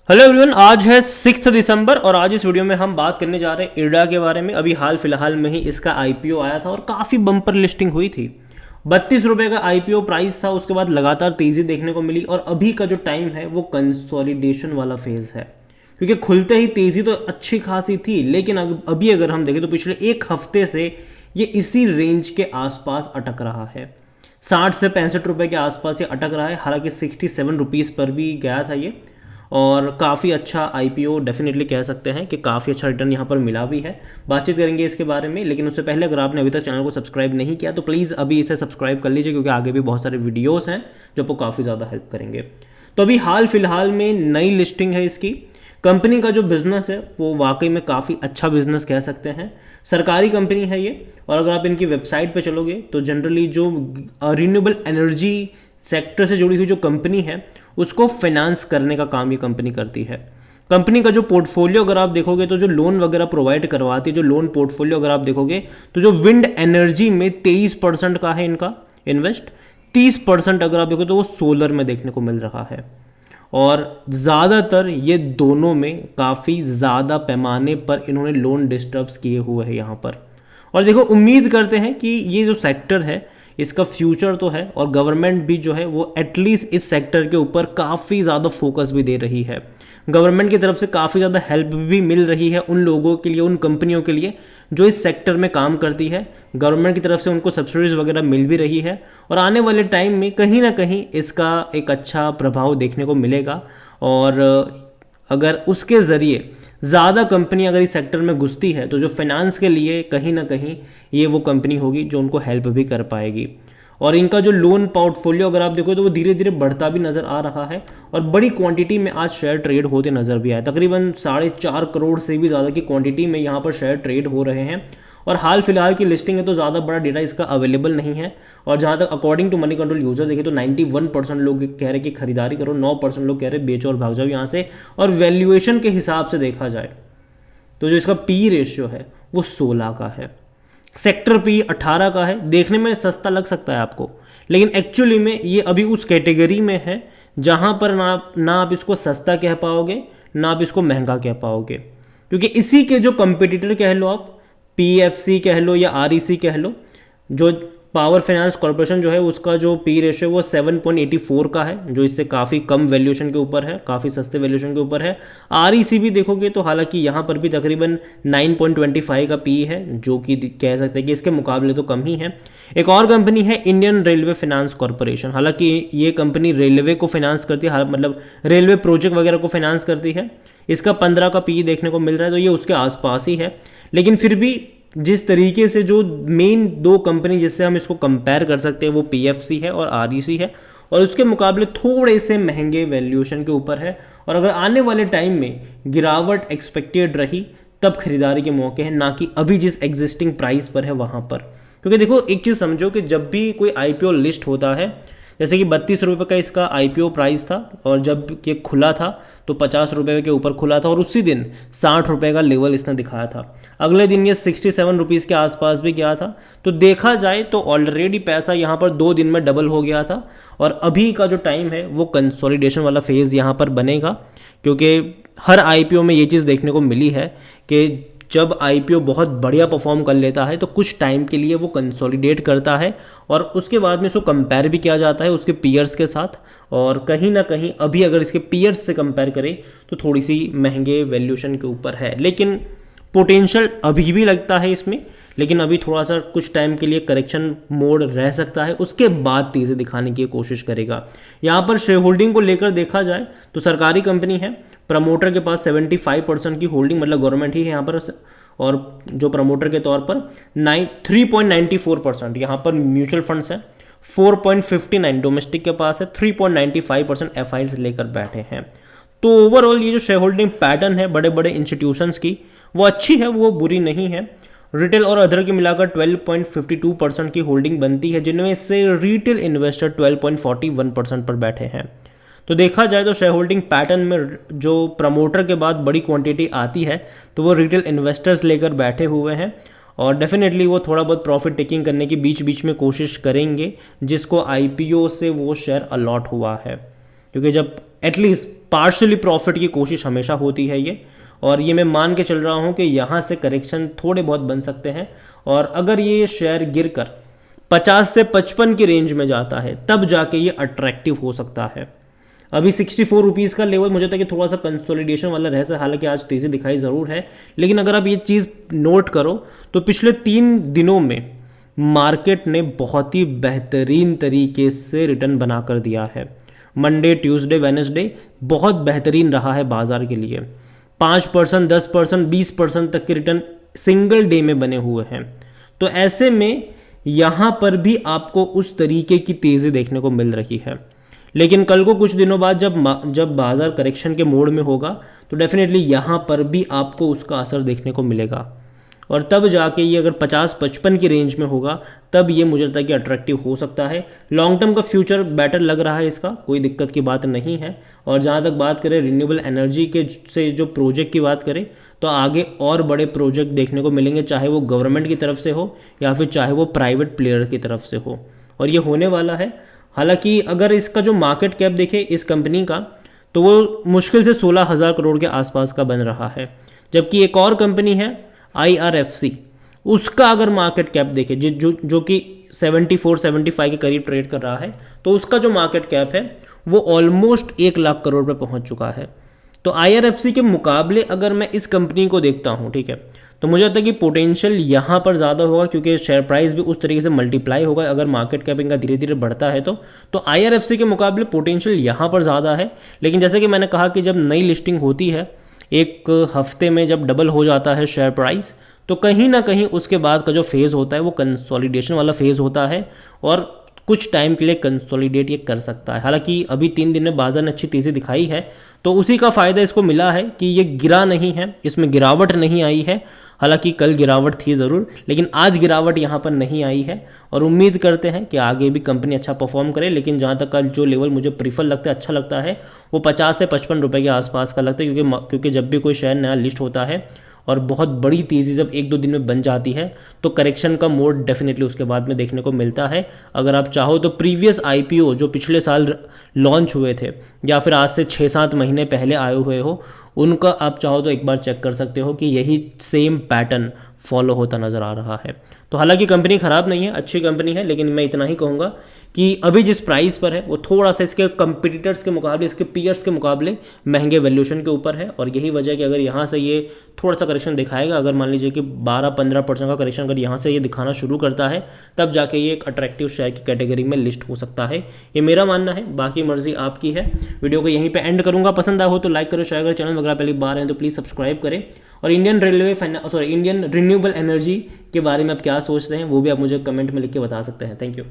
Hello everyone, आज है 6 दिसंबर और आज इस वीडियो में हम बात करने जा रहे हैं इरडा के बारे में। अभी हाल फिलहाल में ही इसका आईपीओ आया था और काफ़ी बम्पर लिस्टिंग हुई थी। 32 रुपये का आईपीओ प्राइस था, उसके बाद लगातार तेज़ी देखने को मिली और अभी का जो टाइम है वो कंसोलिडेशन वाला फेज़ है, क्योंकि खुलते ही तेज़ी तो अच्छी खासी थी, लेकिन अभी अगर हम देखें तो पिछले एक हफ्ते से ये इसी रेंज के आसपास अटक रहा है। 60 से 65 रुपये के आसपास ये अटक रहा है। हालांकि 67 रुपीज़ पर भी गया था ये, और काफ़ी अच्छा आईपीओ डेफिनेटली कह सकते हैं कि काफ़ी अच्छा रिटर्न यहाँ पर मिला भी है। बातचीत करेंगे इसके बारे में, लेकिन उससे पहले अगर आपने अभी तक चैनल को सब्सक्राइब नहीं किया तो प्लीज़ अभी इसे सब्सक्राइब कर लीजिए, क्योंकि आगे भी बहुत सारे वीडियोस हैं जो आपको काफ़ी ज़्यादा हेल्प करेंगे। तो अभी हाल फिलहाल में नई लिस्टिंग है इसकी। कंपनी का जो बिज़नेस है वो वाकई में काफ़ी अच्छा बिजनेस कह सकते हैं। सरकारी कंपनी है ये, और अगर आप इनकी वेबसाइट पे चलोगे तो जनरली जो रिन्यूएबल एनर्जी सेक्टर से जुड़ी हुई जो कंपनी है उसको फाइनेंस करने का काम ये कंपनी करती है। कंपनी का जो पोर्टफोलियो अगर आप देखोगे तो जो लोन वगैरह प्रोवाइड करवाती है, जो लोन पोर्टफोलियो अगर आप देखोगे तो जो विंड एनर्जी में 23% का है इनका इन्वेस्ट, 30% अगर आप देखोगे तो वो सोलर में देखने को मिल रहा है। और ज़्यादातर ये दोनों में काफ़ी ज़्यादा पैमाने पर इन्होंने लोन डिस्टर्ब्स किए हुए हैं यहाँ पर। और देखो, उम्मीद करते हैं कि ये जो सेक्टर है इसका फ्यूचर तो है, और गवर्नमेंट भी जो है वो एटलीस्ट इस सेक्टर के ऊपर काफ़ी ज़्यादा फोकस भी दे रही है। गवर्नमेंट की तरफ से काफ़ी ज़्यादा हेल्प भी मिल रही है उन लोगों के लिए, उन कंपनियों के लिए जो इस सेक्टर में काम करती है। गवर्नमेंट की तरफ से उनको सब्सिडीज वगैरह मिल भी रही है, और आने वाले टाइम में कहीं ना कहीं इसका एक अच्छा प्रभाव देखने को मिलेगा। और अगर उसके ज़रिए ज़्यादा कंपनी अगर इस सेक्टर में घुसती है तो जो फाइनेंस के लिए कहीं ना कहीं ये वो कंपनी होगी जो उनको हेल्प भी कर पाएगी। और इनका जो लोन पोर्टफोलियो अगर आप देखो तो वो धीरे धीरे बढ़ता भी नज़र आ रहा है, और बड़ी क्वांटिटी में आज शेयर ट्रेड होते नज़र भी आए। तकरीबन 4.5 करोड़ से भी ज़्यादा की क्वांटिटी में यहाँ पर शेयर ट्रेड हो रहे हैं। और हाल फिलहाल की लिस्टिंग है तो ज़्यादा बड़ा डेटा इसका अवेलेबल नहीं है। और जहाँ तक according to money control user देखे तो 91% लोग कह रहे कि खरीदारी करो, 9% लोग कह रहे बेचो और भाग जाओ यहाँ से। और वैल्यूएशन के हिसाब से देखा जाए तो जो इसका पी रेशियो है वो 16 का है, सेक्टर पी 18 का है। देखने में सस्ता लग सकता है आपको, लेकिन एक्चुअली में ये अभी उस कैटेगरी में है जहाँ पर ना आप इसको सस्ता कह पाओगे ना आप इसको महंगा कह पाओगे, क्योंकि इसी के जो कंपिटिटर कह लो आप, पीएफसी कह लो या आरईसी कह लो, जो पावर फाइनेंस कॉर्पोरेशन जो है उसका जो पी रेशियो वो 7.84 का है, जो इससे काफ़ी कम वैल्यूएशन के ऊपर है, काफ़ी सस्ते वैल्यूएशन के ऊपर है। आरईसी भी देखोगे तो हालांकि यहाँ पर भी तकरीबन 9.25 का पी है, जो कि कह सकते हैं कि इसके मुकाबले तो कम ही है। एक और कंपनी है इंडियन रेलवे फाइनेंस कॉर्पोरेशन। हालांकि ये कंपनी रेलवे को फाइनेंस करती है, मतलब रेलवे प्रोजेक्ट वगैरह को फाइनेंस करती है। इसका 15 का पी देखने को मिल रहा है, तो ये उसके आसपास ही है। लेकिन फिर भी जिस तरीके से जो मेन दो कंपनी जिससे हम इसको कंपेयर कर सकते हैं वो पीएफसी है और आरईसी है, और उसके मुकाबले थोड़े से महंगे वैल्यूएशन के ऊपर है। और अगर आने वाले टाइम में गिरावट एक्सपेक्टेड रही तब खरीदारी के मौके हैं, ना कि अभी जिस एग्जिस्टिंग प्राइस पर है वहाँ पर। क्योंकि देखो, एक चीज़ समझो कि जब भी कोई आईपीओ लिस्ट होता है, जैसे कि 32 रुपये का इसका आईपीओ प्राइस था, और जब ये खुला था तो 50 रुपये के ऊपर खुला था, और उसी दिन 60 रुपये का लेवल इसने दिखाया था। अगले दिन ये 67 रुपीज़ के आसपास भी गया था। तो देखा जाए तो ऑलरेडी पैसा यहाँ पर 2 दिन में डबल हो गया था, और अभी का जो टाइम है वो कंसोलिडेशन वाला फेज़ यहाँ पर बनेगा। क्योंकि हर आईपीओ में ये चीज़ देखने को मिली है कि जब आईपीओ बहुत बढ़िया परफॉर्म कर लेता है तो कुछ टाइम के लिए वो कंसोलिडेट करता है, और उसके बाद में इसको कंपेयर भी किया जाता है उसके पीयर्स के साथ। और कहीं ना कहीं अभी अगर इसके पीयर्स से कंपेयर करें तो थोड़ी सी महंगे वैल्यूएशन के ऊपर है, लेकिन पोटेंशियल अभी भी लगता है इसमें। लेकिन अभी थोड़ा सा कुछ टाइम के लिए करेक्शन मोड रह सकता है, उसके बाद तेज़ी दिखाने की कोशिश करेगा। यहाँ पर शेयर होल्डिंग को लेकर देखा जाए तो सरकारी कंपनी है, प्रमोटर के पास 75% की होल्डिंग, मतलब गवर्नमेंट ही है यहाँ पर, और जो प्रमोटर के तौर पर 3.94% यहाँ पर म्यूचुअल फंड्स हैं, 4.59 डोमेस्टिक के पास है, 3.95% एफआईज लेकर बैठे हैं। तो ओवरऑल ये जो शेयर होल्डिंग पैटर्न है बड़े बड़े इंस्टीट्यूशंस की वो अच्छी है, वो बुरी नहीं है। रिटेल और अदर के मिलाकर 12.52% की होल्डिंग बनती है, जिनमें से रिटेल इन्वेस्टर 12.41% पर बैठे हैं। तो देखा जाए तो शेयर होल्डिंग पैटर्न में जो प्रमोटर के बाद बड़ी क्वांटिटी आती है तो वो रिटेल इन्वेस्टर्स लेकर बैठे हुए हैं, और डेफिनेटली वो थोड़ा बहुत प्रॉफिट टेकिंग करने की बीच बीच में कोशिश करेंगे जिसको आईपीओ से वो शेयर अलॉट हुआ है। क्योंकि जब एटलीस्ट पार्शली प्रॉफिट की कोशिश हमेशा होती है ये, और ये मैं मान के चल रहा हूँ कि यहाँ से करेक्शन थोड़े बहुत बन सकते हैं, और अगर ये शेयर गिरकर 50 से 55 की रेंज में जाता है तब जाके ये अट्रैक्टिव हो सकता है। अभी 64 रुपीज़ का लेवल मुझे लगता है कि थोड़ा सा कंसोलिडेशन वाला रह सकता है, हालांकि आज तेज़ी दिखाई ज़रूर है, लेकिन अगर आप ये चीज़ नोट करो तो पिछले 3 दिनों में मार्केट ने बहुत ही बेहतरीन तरीके से रिटर्न बना कर दिया है। मंडे, ट्यूसडे, वेडनेसडे बहुत बेहतरीन रहा है बाजार के लिए। 5%, 10%, 20% तक के रिटर्न सिंगल डे में बने हुए हैं। तो ऐसे में यहाँ पर भी आपको उस तरीके की तेज़ी देखने को मिल रही है। लेकिन कल को कुछ दिनों बाद जब बाजार करेक्शन के मोड में होगा तो डेफिनेटली यहाँ पर भी आपको उसका असर देखने को मिलेगा, और तब जाके ये अगर 50-55 की रेंज में होगा तब ये मुझे लगता है कि अट्रैक्टिव हो सकता है। लॉन्ग टर्म का फ्यूचर बेटर लग रहा है, इसका कोई दिक्कत की बात नहीं है। और जहाँ तक बात करें रिन्यूएबल एनर्जी के से जो प्रोजेक्ट की बात करें तो आगे और बड़े प्रोजेक्ट देखने को मिलेंगे, चाहे वो गवर्नमेंट की तरफ से हो या फिर चाहे वो प्राइवेट प्लेयर की तरफ से हो, और ये होने वाला है। हालांकि अगर इसका जो मार्केट कैप देखे इस कंपनी का तो वो मुश्किल से 16,000 करोड़ के आसपास का बन रहा है, जबकि एक और कंपनी है IRFC, उसका अगर मार्केट कैप देखे जो कि 74-75 के करीब ट्रेड कर रहा है, तो उसका जो मार्केट कैप है वो ऑलमोस्ट 1 लाख करोड़ पे पहुंच चुका है। तो IRFC के मुकाबले अगर मैं इस कंपनी को देखता हूं, ठीक है, तो मुझे लगता है कि पोटेंशियल यहाँ पर ज़्यादा होगा, क्योंकि शेयर प्राइस भी उस तरीके से मल्टीप्लाई होगा अगर मार्केट कैपिंग का धीरे धीरे बढ़ता है तो IRFC के मुकाबले पोटेंशियल यहाँ पर ज़्यादा है। लेकिन जैसे कि मैंने कहा कि जब नई लिस्टिंग होती है, एक हफ्ते में जब डबल हो जाता है शेयर प्राइस, तो कहीं ना कहीं उसके बाद का जो फेज़ होता है वो कंसोलिडेशन वाला फेज़ होता है, और कुछ टाइम के लिए कंसोलिडेट ये कर सकता है। हालांकि अभी 3 दिन में बाजार ने अच्छी तेज़ी दिखाई है, तो उसी का फ़ायदा इसको मिला है कि ये गिरा नहीं है, इसमें गिरावट नहीं आई है। हालांकि कल गिरावट थी ज़रूर, लेकिन आज गिरावट यहाँ पर नहीं आई है, और उम्मीद करते हैं कि आगे भी कंपनी अच्छा परफॉर्म करे। लेकिन जहाँ तक का जो लेवल मुझे प्रीफर लगता है, अच्छा लगता है, वो 50 से 55 रुपये के आसपास का लगता है, क्योंकि जब भी कोई शेयर नया लिस्ट होता है और बहुत बड़ी तेज़ी जब 1-2 दिन में बन जाती है तो करेक्शन का मोड डेफिनेटली उसके बाद में देखने को मिलता है। अगर आप चाहो तो प्रीवियस IPO जो पिछले साल लॉन्च हुए थे या फिर आज से 6-7 महीने पहले आए हुए हो, उनका आप चाहो तो एक बार चेक कर सकते हो कि यही सेम पैटर्न फॉलो होता नज़र आ रहा है। तो हालांकि कंपनी ख़राब नहीं है, अच्छी कंपनी है, लेकिन मैं इतना ही कहूँगा कि अभी जिस प्राइस पर है वो थोड़ा सा इसके कंपटीटर्स के मुकाबले, इसके पीयर्स के मुकाबले महंगे वैल्यूएशन के ऊपर है, और यही वजह है कि अगर यहाँ से ये थोड़ा सा करेक्शन दिखाएगा, अगर मान लीजिए कि 12-15% का करेक्शन अगर यहाँ से ये दिखाना शुरू करता है, तब जाके ये एक अट्रैक्टिव शेयर की कैटेगरी में लिस्ट हो सकता है। ये मेरा मानना है, बाकी मर्जी आपकी है। वीडियो को यहीं पर एंड करूँगा। पसंद आया हो तो लाइक करो, शेयर करो, चैनल वगैरह पहली बार हैं तो प्लीज़ सब्सक्राइब करें, और इंडियन रिन्यूएबल एनर्जी के बारे में आप क्या सोचते हैं वो भी आप मुझे कमेंट में लिख के बता सकते हैं। Thank you.